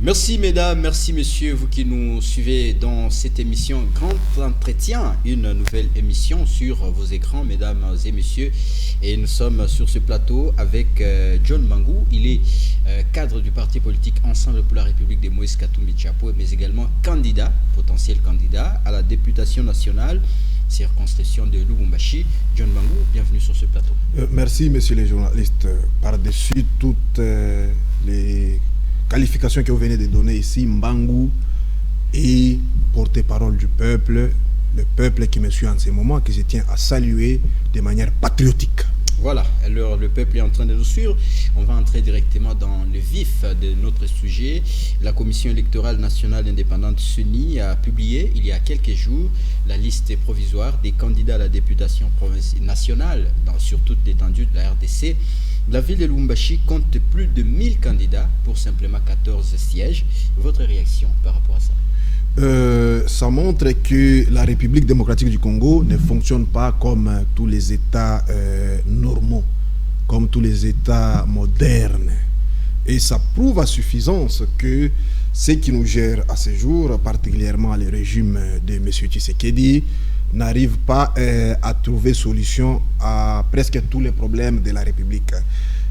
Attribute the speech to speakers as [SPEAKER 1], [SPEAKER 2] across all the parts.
[SPEAKER 1] Merci mesdames, merci messieurs, vous qui nous suivez dans cette émission Grand Entretien, une nouvelle émission sur vos écrans mesdames et messieurs. Et nous sommes sur ce plateau avec John Mbangou, il est cadre du parti politique Ensemble pour la République de Moïse Katumbi Tchapou, mais également potentiel candidat à la députation nationale, circonscription de Lubumbashi. John Mbangou, bienvenue sur ce plateau.
[SPEAKER 2] Merci messieurs les journalistes, par-dessus toutes les qualifications que vous venez de donner ici, Mbangou et porte-parole du peuple, le peuple qui me suit en ce moment, que je tiens à saluer de manière patriotique.
[SPEAKER 1] Voilà, alors le peuple est en train de nous suivre. On va entrer directement dans le vif de notre sujet. La Commission électorale nationale indépendante CENI a publié il y a quelques jours la liste provisoire des candidats à la députation nationale sur toute l'étendue de la RDC. La ville de Lubumbashi compte plus de 1000 candidats pour simplement 14 sièges. Votre réaction par rapport à ça?
[SPEAKER 2] Ça montre que la République démocratique du Congo ne fonctionne pas comme tous les États normaux, comme tous les États modernes. Et ça prouve à suffisance que ceux qui nous gèrent à ce jour, particulièrement le régime de M. Tshisekedi, n'arrivent pas à trouver solution à presque tous les problèmes de la République.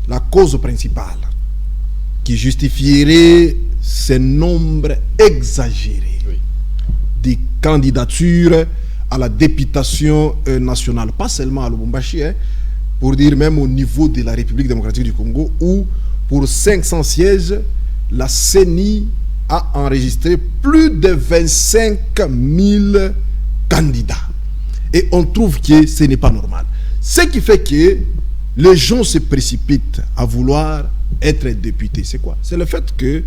[SPEAKER 2] La cause principale qui justifierait ce nombre exagéré des candidatures à la députation nationale, pas seulement à Lubumbashi, pour dire même au niveau de la République démocratique du Congo, où pour 500 sièges, la CENI a enregistré plus de 25 000 candidats. Et on trouve que ce n'est pas normal. Ce qui fait que les gens se précipitent à vouloir être députés. C'est quoi? C'est le fait que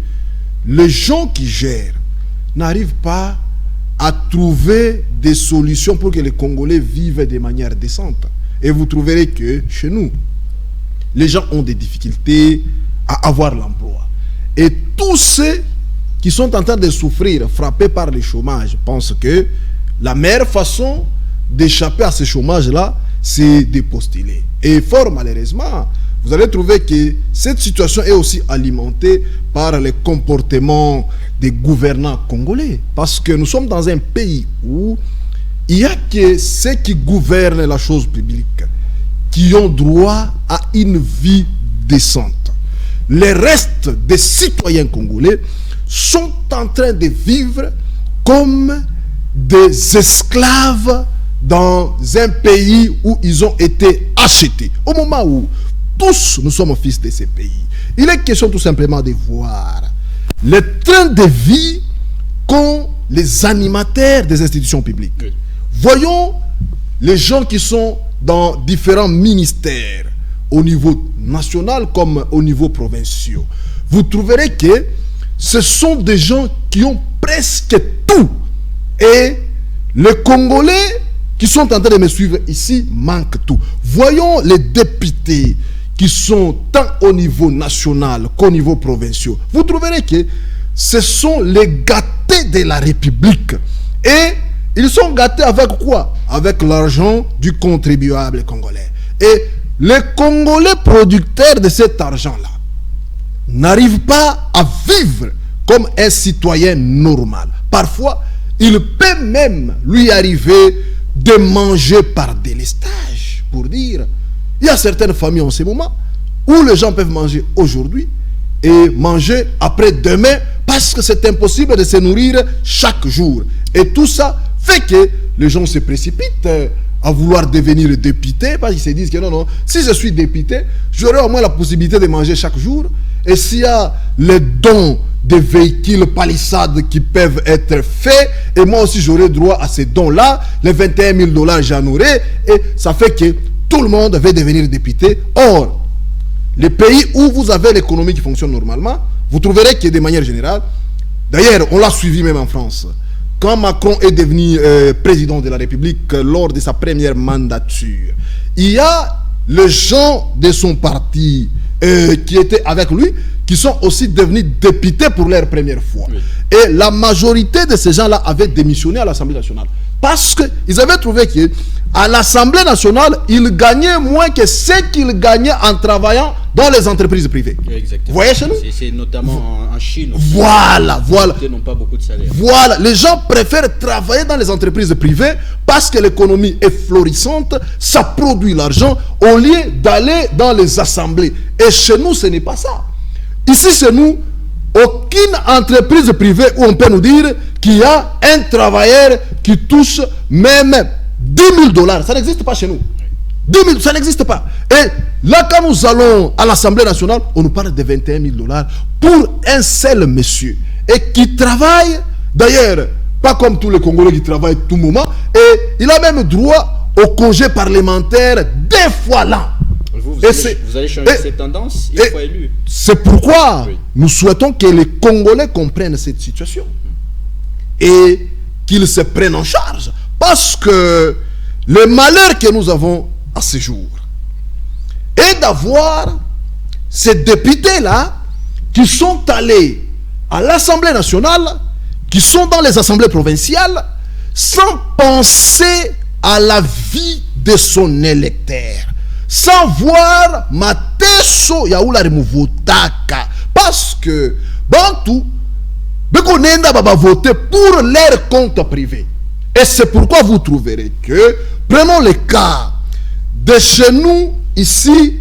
[SPEAKER 2] les gens qui gèrent n'arrivent pas à trouver des solutions pour que les Congolais vivent de manière décente. Et vous trouverez que chez nous, les gens ont des difficultés à avoir l'emploi. Et tous ceux qui sont en train de souffrir, frappés par le chômage, pensent que la meilleure façon d'échapper à ce chômage-là, c'est de postuler. Et fort malheureusement, vous allez trouver que cette situation est aussi alimentée par les comportements des gouvernants congolais. Parce que nous sommes dans un pays où il n'y a que ceux qui gouvernent la chose publique qui ont droit à une vie décente. Les restes des citoyens congolais sont en train de vivre comme des esclaves dans un pays où ils ont été achetés. Au moment où tous nous sommes fils de ces pays, il est question tout simplement de voir le train de vie qu'ont les animateurs des institutions publiques. Oui. Voyons les gens qui sont dans différents ministères, au niveau national comme au niveau provincial. Vous trouverez que ce sont des gens qui ont presque tout. Et les Congolais qui sont en train de me suivre ici manquent tout. Voyons les députés qui sont tant au niveau national qu'au niveau provincial. Vous trouverez que ce sont les gâtés de la République. Et ils sont gâtés avec quoi? Avec l'argent du contribuable congolais. Et les Congolais producteurs de cet argent-là n'arrivent pas à vivre comme un citoyen normal. Parfois, il peut même lui arriver de manger par délestage. Pour dire, il y a certaines familles en ce moment où les gens peuvent manger aujourd'hui et manger après-demain parce que c'est impossible de se nourrir chaque jour. Et tout ça fait que les gens se précipitent à vouloir devenir député parce qu'ils se disent que non, si je suis député, j'aurai au moins la possibilité de manger chaque jour. Et s'il y a les dons des véhicules palissades qui peuvent être faits, et moi aussi j'aurai droit à ces dons-là, les 21 000 $, j'en aurai, et ça fait que tout le monde va devenir député. Or, les pays où vous avez l'économie qui fonctionne normalement, vous trouverez que de manière générale, d'ailleurs on l'a suivi même en France, quand Macron est devenu président de la République lors de sa première mandature, il y a les gens de son parti qui étaient avec lui, qui sont aussi devenus députés pour leur première fois. Oui. Et la majorité de ces gens-là avaient démissionné à l'Assemblée nationale. Parce qu'ils avaient trouvé qu'à l'Assemblée nationale, ils gagnaient moins que ce qu'ils gagnaient en travaillant dans les entreprises privées.
[SPEAKER 1] Exactement.
[SPEAKER 2] Vous voyez chez nous?
[SPEAKER 1] C'est notamment en Chine.
[SPEAKER 2] Voilà.
[SPEAKER 1] Ils n'ont pas beaucoup de salaire.
[SPEAKER 2] Voilà, les gens préfèrent travailler dans les entreprises privées parce que l'économie est florissante, ça produit l'argent au lieu d'aller dans les assemblées. Et chez nous, ce n'est pas ça. Ici, chez nous, aucune entreprise privée où on peut nous dire qu'il y a un travailleur qui touche même 10 000 $. Ça n'existe pas chez nous. 10 000, ça n'existe pas. Et là, quand nous allons à l'Assemblée nationale, on nous parle de 21 000 $ pour un seul monsieur. Et qui travaille, d'ailleurs, pas comme tous les Congolais qui travaillent tout moment, et il a même droit au congé parlementaire 2 fois l'an.
[SPEAKER 1] Vous allez changer cette tendance une fois élu.
[SPEAKER 2] C'est pourquoi nous souhaitons que les Congolais comprennent cette situation et qu'ils se prennent en charge. Parce que le malheur que nous avons à ce jour est d'avoir ces députés-là qui sont allés à l'Assemblée nationale, qui sont dans les assemblées provinciales, sans penser à la vie de son électeur. Sans voir mateso ya ula remuvotaka, parce que Bantu bekonenda baba voter pour leur compte privé. Et c'est pourquoi vous trouverez que, prenons le cas de chez nous ici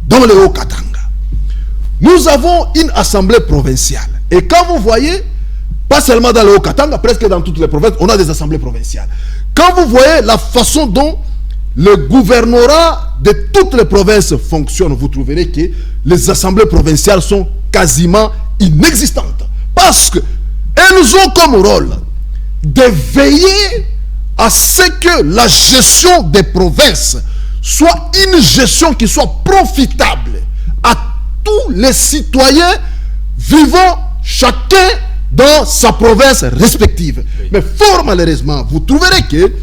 [SPEAKER 2] dans le Haut-Katanga, nous avons une assemblée provinciale. Et quand vous voyez, pas seulement dans le Haut-Katanga, presque dans toutes les provinces, on a des assemblées provinciales. Quand vous voyez la façon dont le gouvernorat de toutes les provinces fonctionne, vous trouverez que les assemblées provinciales sont quasiment inexistantes. Parce qu'elles ont comme rôle de veiller à ce que la gestion des provinces soit une gestion qui soit profitable à tous les citoyens vivant chacun dans sa province respective. Oui. Mais fort malheureusement, vous trouverez que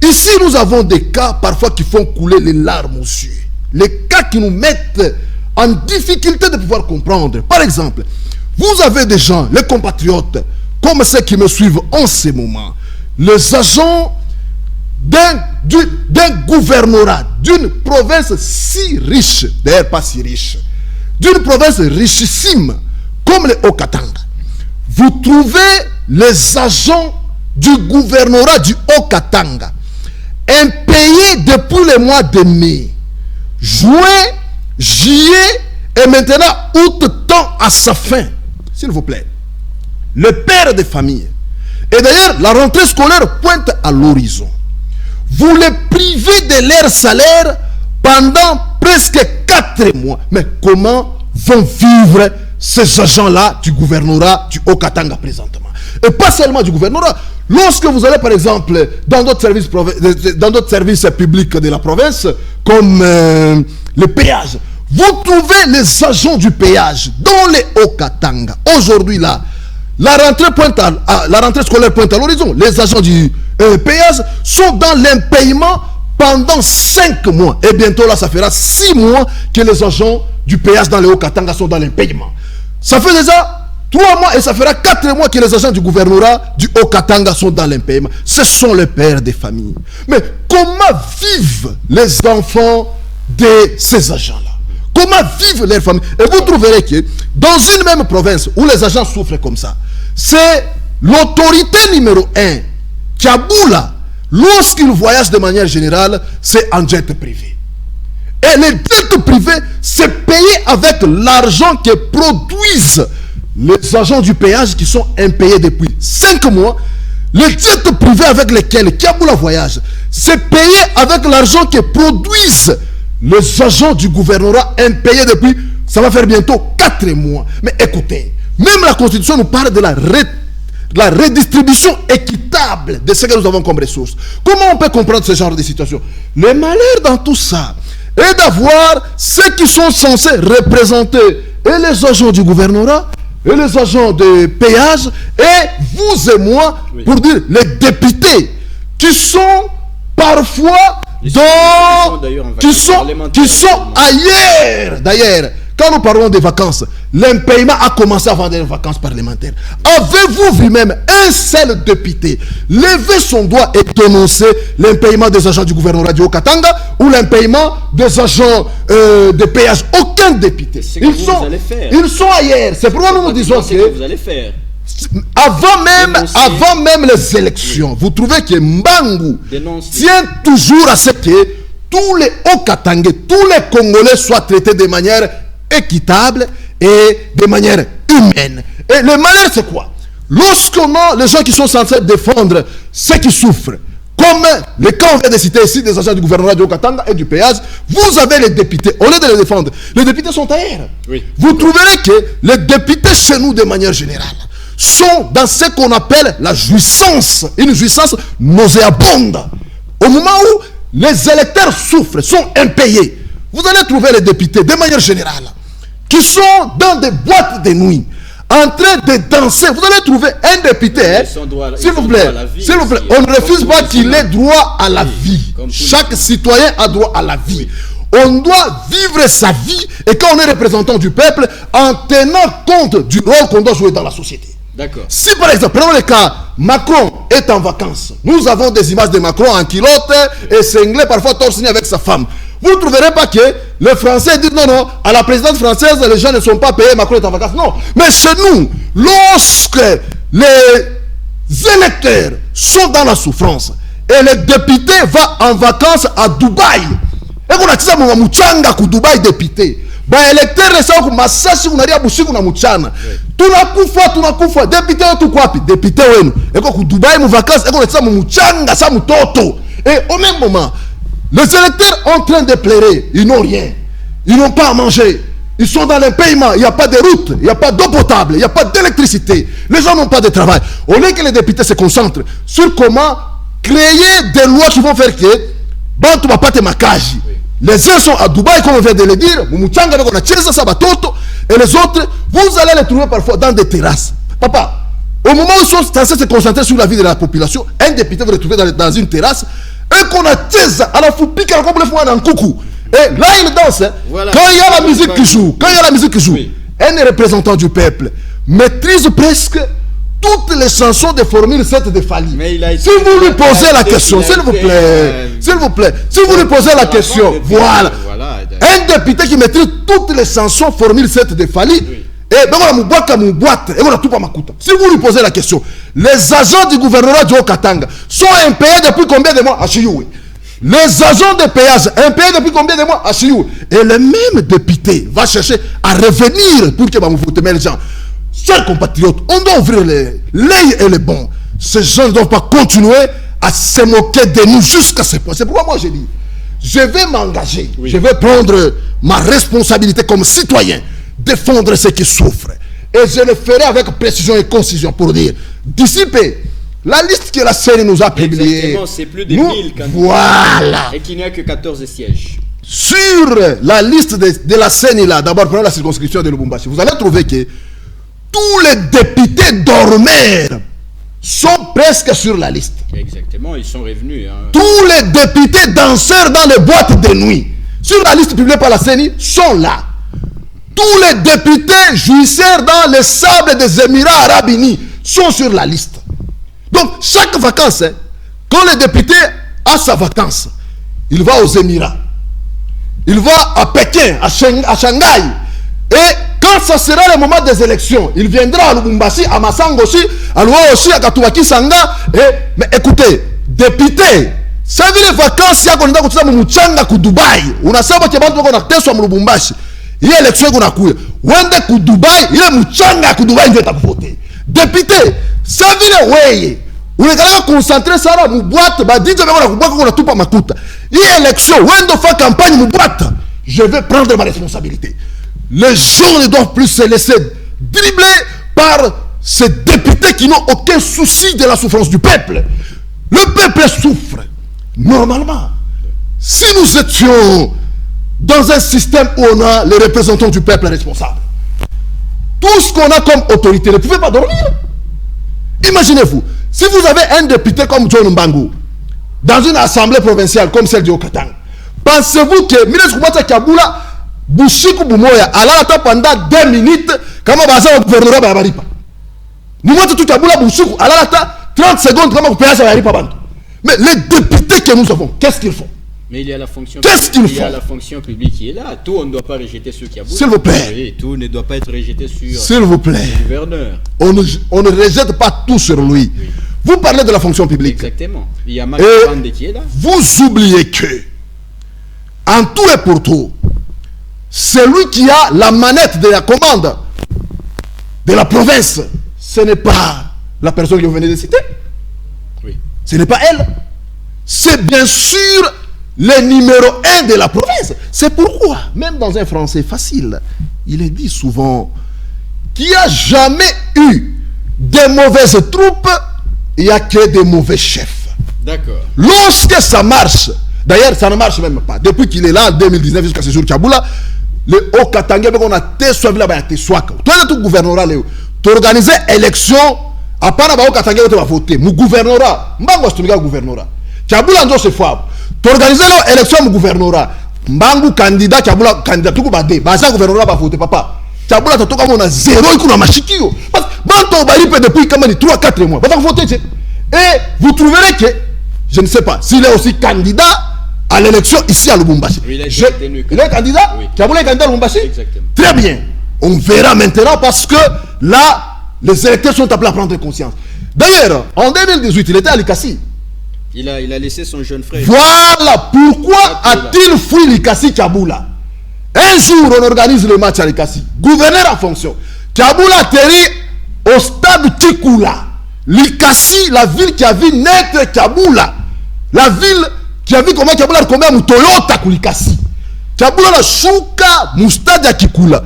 [SPEAKER 2] ici, nous avons des cas parfois qui font couler les larmes aux yeux. Les cas qui nous mettent en difficulté de pouvoir comprendre. Par exemple, vous avez des gens, les compatriotes, comme ceux qui me suivent en ce moment, les agents d'un gouvernorat, d'une province si riche, d'ailleurs pas si riche, d'une province richissime, comme le Haut-Katanga. Vous trouvez les agents du gouvernorat du Haut-Katanga impayés depuis le mois de mai, juin, juillet et maintenant août tend à sa fin. S'il vous plaît. Le père de famille. Et d'ailleurs, la rentrée scolaire pointe à l'horizon. Vous les privez de leur salaire pendant presque 4 mois. Mais comment vont vivre ces agents-là du gouvernorat du Haut-Katanga présentement? Et pas seulement du gouvernorat. Lorsque vous allez par exemple dans d'autres services publics de la province, comme le péage, vous trouvez les agents du péage dans les Haut-Katanga. Aujourd'hui là, la rentrée scolaire pointe à l'horizon. Les agents du péage sont dans l'impayement pendant 5 mois. Et bientôt là, ça fera 6 mois que les agents du péage dans les Haut-Katanga sont dans l'impayement. Ça fait déjà 3 mois et ça fera 4 mois que les agents du gouvernorat du Haut-Katanga sont dans l'impayement. Ce sont les pères des familles. Mais comment vivent les enfants de ces agents-là? Comment vivent leurs familles? Et vous trouverez que dans une même province où les agents souffrent comme ça, c'est l'autorité numéro 1 qui aboula lorsqu'ils voyagent de manière générale, c'est en jet privé. Et les jets privés, c'est payé avec l'argent que produisent les agents du péage qui sont impayés depuis 5 mois. Les jets privés avec lesquels Kiaboula voyage, c'est payé avec l'argent que produisent les agents du gouvernorat impayés depuis, ça va faire bientôt 4 mois. Mais écoutez, même la Constitution nous parle de la redistribution équitable de ce que nous avons comme ressources. Comment on peut comprendre ce genre de situation? Le malheur dans tout ça est d'avoir ceux qui sont censés représenter et les agents du gouvernorat et les agents de péage et vous et moi, oui, pour dire les députés qui sont parfois qui sont ailleurs d'ailleurs. quand nous parlons des vacances, l'impayement a commencé avant les vacances parlementaires. Avez-vous vu même un seul député lever son doigt et dénoncer l'impayement des agents du gouvernement du Haut-Katanga ou l'impayement des agents de péage? Aucun député. Ils sont ailleurs. C'est pourquoi nous disons que
[SPEAKER 3] vous allez faire.
[SPEAKER 2] Avant même les élections, vous trouvez que Mbangu tient toujours à ce que tous les Haut-Katangais, tous les Congolais soient traités de manière équitable et de manière humaine. Et le malheur, c'est quoi? Lorsqu'on a les gens qui sont censés défendre ceux qui souffrent, comme les cas on vient de citer ici des agents du gouvernement du Haut-Katanga et du péage, vous avez les députés, au lieu de les défendre, les députés sont ailleurs. Oui. Vous trouverez que les députés chez nous, de manière générale, sont dans ce qu'on appelle la jouissance, une jouissance nauséabonde. Au moment où les électeurs souffrent, sont impayés, vous allez trouver les députés, de manière générale, qui sont dans des boîtes de nuit, en train de danser. Vous allez trouver un député, s'il vous plaît, on ne refuse pas qu'il ait droit à la vie. Chaque citoyen a droit à la vie. On doit vivre sa vie, et quand on est représentant du peuple, en tenant compte du rôle qu'on doit jouer dans la société. Si par exemple, prenons le cas, Macron est en vacances, nous avons des images de Macron en culotte et cinglé, parfois torse nu avec sa femme. Vous ne trouverez pas que les Français disent non, à la présidence française, les gens ne sont pas payés, Macron est en vacances. Non, mais chez nous, lorsque les électeurs sont dans la souffrance et les députés vont en vacances à Dubaï, et qu'on a dit ça, mon mouchanga ku Dubaï député. Ba électeur resa ku masashi kunaria busiku na mchana. Tunakufa député wetu kwapi? Député wenu. Eko ku Dubai mu vacances, eko letsa mu mchanga sa mutoto. Et au même moment, les électeurs en train de pleurer, ils n'ont rien. Ils n'ont pas à manger. Ils sont dans l'impayement, il n'y a pas de route, il n'y a pas d'eau potable, il n'y a pas d'électricité. Les gens n'ont pas de travail. Au lieu que les députés se concentrent sur comment créer des lois qui vont faire que Bantu Bapate Makaji. Les uns sont à Dubaï, comme on vient de le dire, et les autres, vous allez les trouver parfois dans des terrasses. Papa, au moment où ils sont censés se concentrer sur la vie de la population, un député va le trouver dans une terrasse, et qu'on a tis à la foupique, comme le font en coucou. Et là, il danse. Voilà. Quand il y a la musique qui joue, un représentant du peuple maîtrise presque toutes les chansons de Formule 7 de Fali. Si vous lui posez la question, s'il vous plaît, si vous lui posez la question, voilà. Un député qui maîtrise toutes les chansons Formule 7 de Fali, et si vous lui posez la question, les agents du gouvernement du Haut-Katanga sont impayés depuis combien de mois à Chiyoué? Les agents de péage impayés depuis combien de mois à Chiyoué? Et le même député va chercher à revenir pour que vous votez les gens. Chers compatriotes, on doit ouvrir l'œil et les bons. Ces gens ne doivent pas continuer à se moquer de nous jusqu'à ce point. C'est pourquoi moi j'ai dit, je vais m'engager, je vais prendre ma responsabilité comme citoyen, défendre ceux qui souffrent. Et je le ferai avec précision et concision pour dire, dissiper la liste que la CENI nous a publiée.
[SPEAKER 3] Exactement, c'est plus de 1000 candidats.
[SPEAKER 2] Voilà.
[SPEAKER 3] Et qu'il n'y a que 14 sièges.
[SPEAKER 2] Sur la liste de la CENI là, d'abord prenons la circonscription de Lubumbashi, vous allez trouver que tous les députés dormeurs sont presque sur la liste.
[SPEAKER 3] Exactement, ils sont revenus. Hein.
[SPEAKER 2] Tous les députés danseurs dans les boîtes de nuit, sur la liste publiée par la CENI, sont là. Tous les députés jouisseurs dans les sables des Émirats Arabes Unis sont sur la liste. Donc, chaque vacance, quand le député a sa vacance, il va aux Émirats. Il va à Pékin, à Shanghai. Et quand ça sera le moment des élections, il viendra à Lubumbashi, à Massangoshi, à Luaoshi, à Katouaki Sanga. Mais écoutez, député, ça veut les vacances, il y a qu'on a un mouchanga ku Dubaï. On a ça qui est bon, on a testé sur Lubumbashi. Il y a l'élection qu'on a couru. Wende ku Dubaï, il y a mouchanga ku Dubaï, il vient à voter. Député, ça veut les ouais. On est concentré sur la boîte, bah dis on a tout pas ma coûte. Il y a élection, Wende fait campagne mou boîte. Je vais prendre ma responsabilité. Les gens ne doivent plus se laisser dribbler par ces députés qui n'ont aucun souci de la souffrance du peuple. Le peuple souffre. Normalement, si nous étions dans un système où on a les représentants du peuple responsables, tout ce qu'on a comme autorité ne pouvait pas dormir. Imaginez-vous, si vous avez un député comme John Mbangu dans une assemblée provinciale comme celle du Haut-Katanga, pensez-vous que Miles Koubata Kabula Bouchikou Boumoya, alala pendant 2 minutes, comment baza au gouvernement ba baripa. Nous montre tout Kabula Bouchikou, alala 30 secondes, comment au péage ba baripa bantu. Mais les députés que nous avons, qu'est-ce qu'ils font?
[SPEAKER 3] Mais il y a la fonction
[SPEAKER 2] Qu'est-ce qu'ils
[SPEAKER 3] il y a
[SPEAKER 2] font?
[SPEAKER 3] la fonction publique qui est là. Tout, on ne doit pas rejeter ceux qui abusent.
[SPEAKER 2] S'il vous plaît.
[SPEAKER 3] Oui, tout ne doit pas être rejeté sur
[SPEAKER 2] S'il vous plaît.
[SPEAKER 3] le gouverneur.
[SPEAKER 2] On ne rejette pas tout sur lui.
[SPEAKER 3] Oui.
[SPEAKER 2] Vous parlez de la fonction publique.
[SPEAKER 3] Exactement. Il y a Marc
[SPEAKER 2] Et
[SPEAKER 3] Bande qui est là.
[SPEAKER 2] vous oubliez que, en tout et pour tout, celui qui a la manette de la commande de la province, ce n'est pas la personne que vous venez de citer.
[SPEAKER 3] Oui.
[SPEAKER 2] Ce n'est pas elle. C'est bien sûr le numéro 1 de la province. C'est pourquoi, même dans un français facile, il est dit souvent qu'il n'y a jamais eu de mauvaises troupes, il n'y a que des mauvais chefs.
[SPEAKER 1] D'accord.
[SPEAKER 2] Lorsque ça marche, d'ailleurs ça ne marche même pas. Depuis qu'il est là, en 2019 jusqu'à ce jour, Kabula, le haut Katangé, on a tessoivé là-bas, tessoaka. Toi, tu gouvernorat, tu organises élection, à part là-bas, au Katangé, tu vas voter. Mon gouvernorat, Mbango, c'est un gouvernorat. Kabula, on se fait. Tu organises l'élection, mon gouvernorat. Mbango, candidat, Kabula, candidat, tu vas voter. Baza, gouvernorat, va voter, papa. Kabula, tu as 0, il y a machikio. Parce que tu vas depuis 3-4 mois. Tu vas voter. Et vous trouverez que, je ne sais pas, s'il est aussi candidat à l'élection ici à Lubumbashi.
[SPEAKER 1] Oui,
[SPEAKER 2] il est candidat.
[SPEAKER 1] Oui.
[SPEAKER 2] Kabula est candidat à Lubumbashi.
[SPEAKER 1] Exactement.
[SPEAKER 2] Très bien. On verra maintenant parce que là, les électeurs sont appelés à prendre conscience. D'ailleurs, en 2018, il était à Likassi.
[SPEAKER 1] Il a laissé son jeune frère.
[SPEAKER 2] Voilà pourquoi a-t-il fui Likassi Kabula. Un jour, on organise le match à Likassi. Gouverneur en fonction. Kabula atterrit au stade Tchikoula. Likassi, la ville qui a vu naître Kabula. La ville qui a vu comment Kabula a commis un Toyota Likassi. Kabula na shuka mustadi ya Kikula.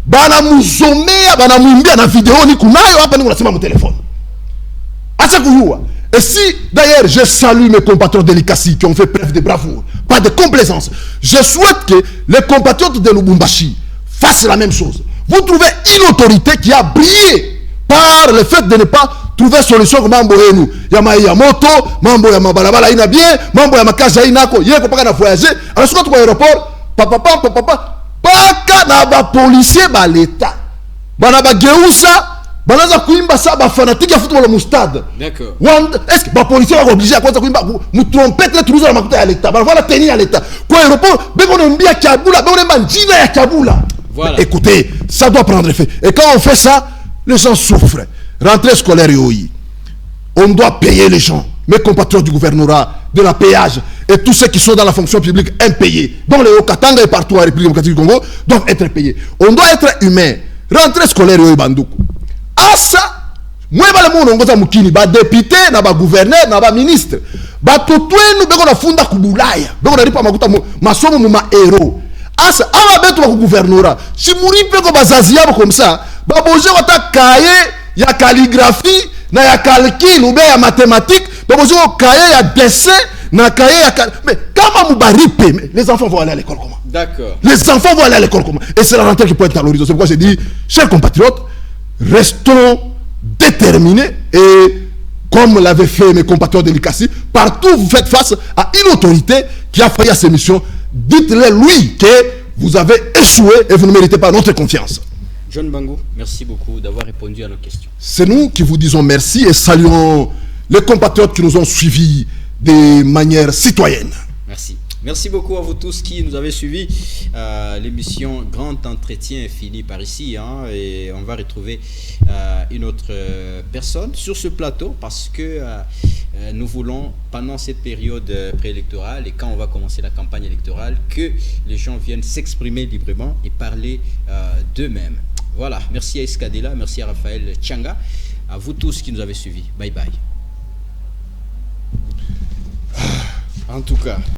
[SPEAKER 2] Bana muzomea, bana muimbia na vidéo ni kunayo hapa ni unasema mu téléphone. Acha kujua. Et si d'ailleurs je salue mes compatriotes de Likassi qui ont fait preuve de bravoure, pas de complaisance. Je souhaite que les compatriotes de Lubumbashi fassent la même chose. Vous trouvez une autorité qui a brillé par le fait de ne pas trouver solution comme mambo yenu. Yama ya moto, mambo ya mabalabala ina bien, mambo ya makazi ina ko, yeko paka na voyager. Alors soit tu aéroport, papa paka na ba policier ba l'état. Bana ba geusa, banaza kuimba sa ba fanatique ya football mu stade.
[SPEAKER 1] D'accord.
[SPEAKER 2] Est-ce que ba policier va obligé à kwanza kuimba mu trompette le trouser la makuta ya l'état. Bana voilà tenir à l'état. Kwa aéroport, beko na mbia Kabula, beko na manjina ya Kabula.
[SPEAKER 1] Voilà.
[SPEAKER 2] Écoutez, ça doit prendre effet. Et quand on fait ça, les gens souffrent. Rentrée scolaire yoyi. On doit payer les gens, mes compatriotes du gouvernorat, de la péage, et tous ceux qui sont dans la fonction publique impayés, dont les Haut-Katanga et partout en République démocratique du Congo, doivent être payés. On doit être humain. Rentrée scolaire yoyi bandoukou. À ça, moi le monde on goza mukini, ba député, na ba gouverneur, na ba ministre, ba totwenu beko na funda kubulaya, beko na ripa makuta masomo mu ma héros. Asa awa betu wa gouvernorat. Si muripe ko bazazi yabo comme ça, ba boje wata kaye ya calligraphie na ya calcul ou bien ya mathématique, ba boje ko kaye ya dessin na kaye ya mais kama mubaripe, les enfants vont aller à l'école comment?
[SPEAKER 1] D'accord.
[SPEAKER 2] Les enfants vont aller à l'école comment? Et c'est la rentrée qui peut être à l'horizon. C'est pourquoi j'ai dit, chers compatriotes, restons déterminés et comme l'avaient fait mes compatriotes de Likassi, partout vous faites face à une autorité qui a failli à ses missions. Dites-le lui que vous avez échoué et vous ne méritez pas notre confiance.
[SPEAKER 1] John Bango, merci beaucoup d'avoir répondu à nos questions.
[SPEAKER 2] C'est nous qui vous disons merci et saluons les compatriotes qui nous ont suivis de manière citoyenne.
[SPEAKER 1] Merci. Merci beaucoup à vous tous qui nous avez suivis. L'émission Grand Entretien est finie par ici, hein, et on va retrouver une autre personne sur ce plateau parce que nous voulons, pendant cette période préélectorale et quand on va commencer la campagne électorale, que les gens viennent s'exprimer librement et parler d'eux-mêmes. Voilà, merci à Escadela, merci à Raphaël Tchanga, à vous tous qui nous avez suivis. Bye bye. En tout cas.